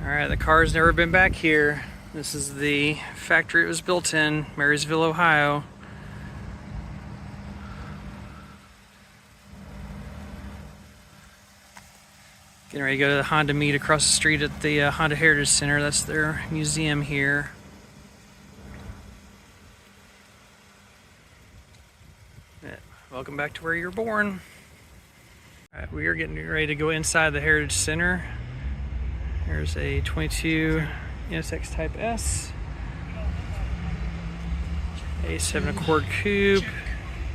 Alright, the car's never been back here. This is the factory it was built in, Marysville, Ohio. Getting ready to go to the Honda meet across the street at the Honda Heritage Center. That's their museum here. Yeah, welcome back to where you were born. Alright, we are getting ready to go inside the Heritage Center. Here's a 22 NSX Type S, a 7 Coupe,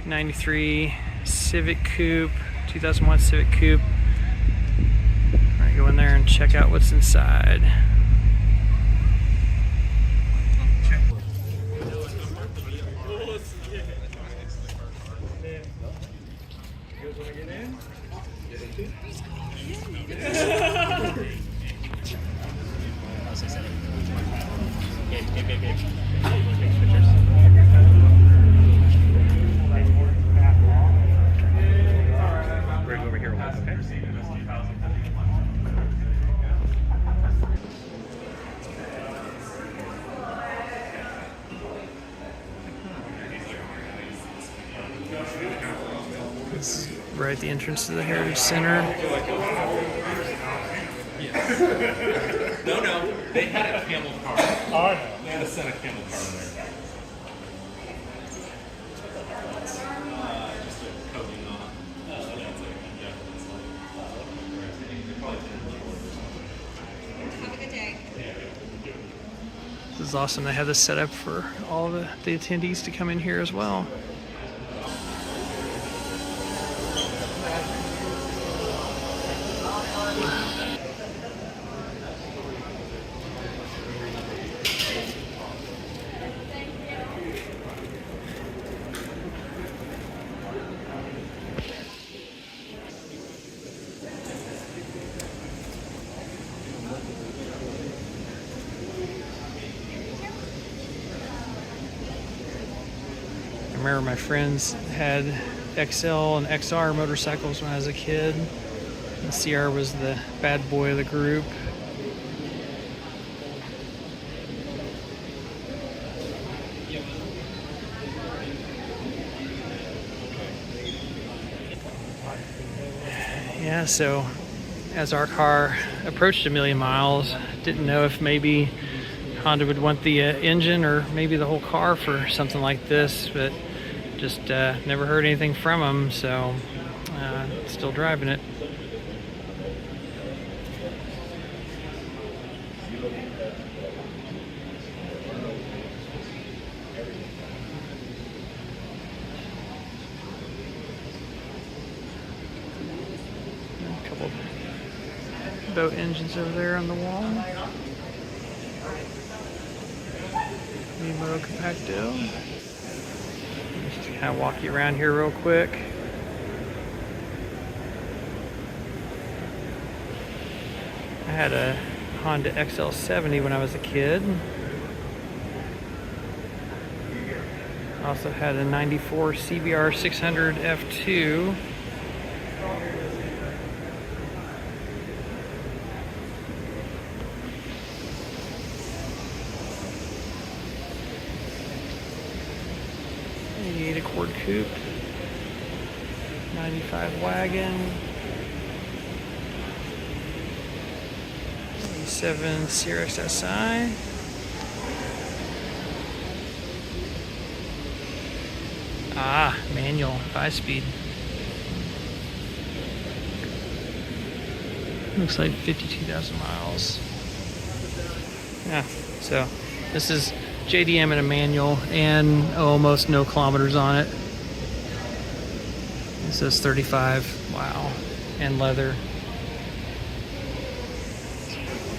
93 Civic Coupe, 2001 Civic Coupe. All right, go in there and check out what's inside. It's right at the entrance to the Heritage Center. No, they had a camel car. Oh, no. They had a set of camel car in there. Just a coating on. Have a good day. This is awesome. They have this set up for all the attendees to come in here as well. I remember my friends had XL and XR motorcycles when I was a kid. The CR was the bad boy of the group. Yeah, so as our car approached 1,000,000 miles, didn't know if maybe Honda would want the engine or maybe the whole car for something like this, but just never heard anything from them, so still driving it. A couple boat engines over there on the wall. Nemo Compacto. Just kind of walk you around here real quick. I had a Honda XL70 when I was a kid. I also had a 94 CBR 600 F2. A Accord Coupe, 95 wagon, 87 Sierra SI, manual, 5-speed. Looks like 52,000 miles. Yeah, so this is JDM in a manual and almost no kilometers on it. It says 35. Wow. And leather.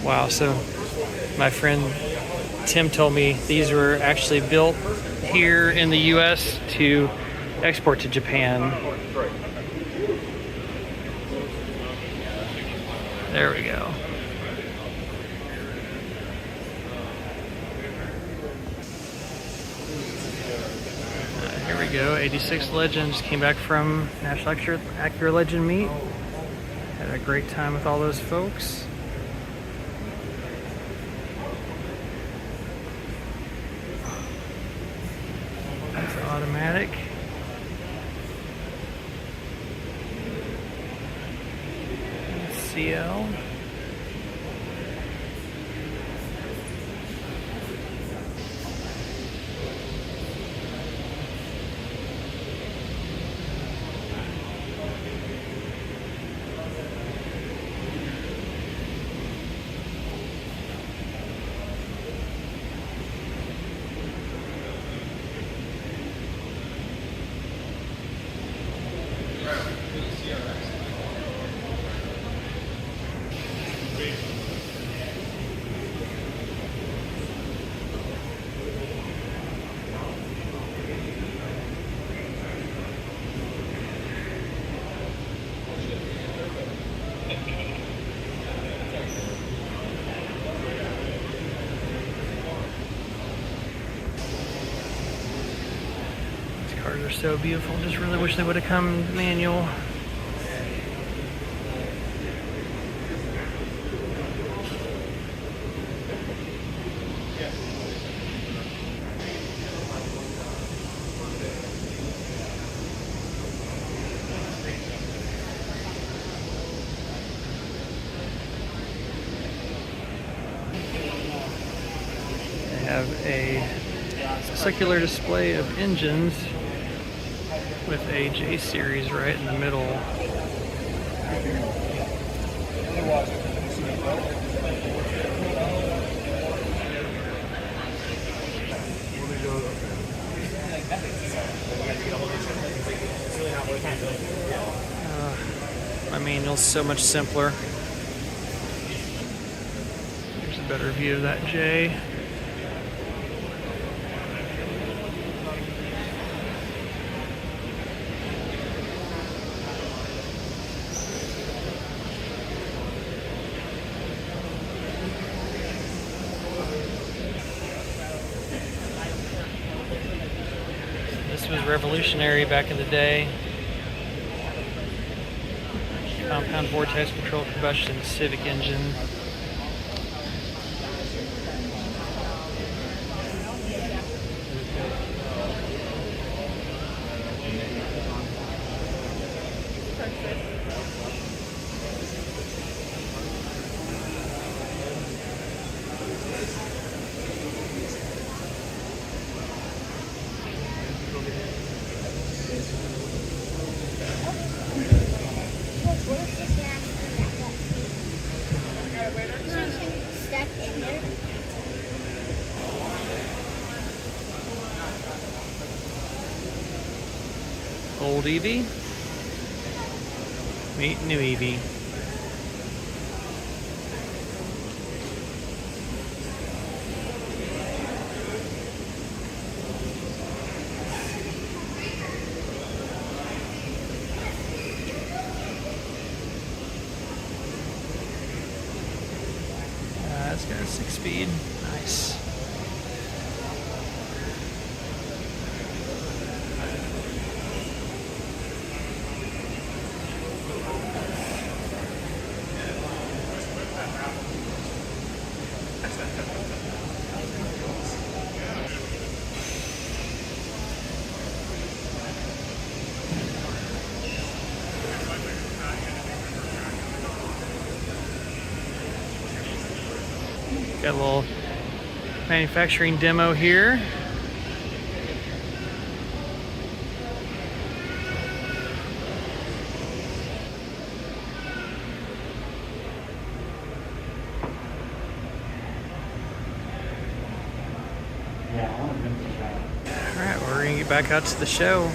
Wow. So my friend Tim told me these were actually built here in the US to export to Japan. There we go. Here we go, 86 Legend. Just came back from National Acura Legend meet. Had a great time with all those folks. are so beautiful. Just really wish they would have come manual. They have a circular display of engines with a J series right in the middle. My manual's so much simpler. Here's a better view of that J. This was revolutionary back in the day. Compound vortex control combustion Civic engine. Step in there. Old Eevee. Meet new Eevee. It's got a 6-speed. Nice. Got a little manufacturing demo here. All right, we're gonna get back out to the show.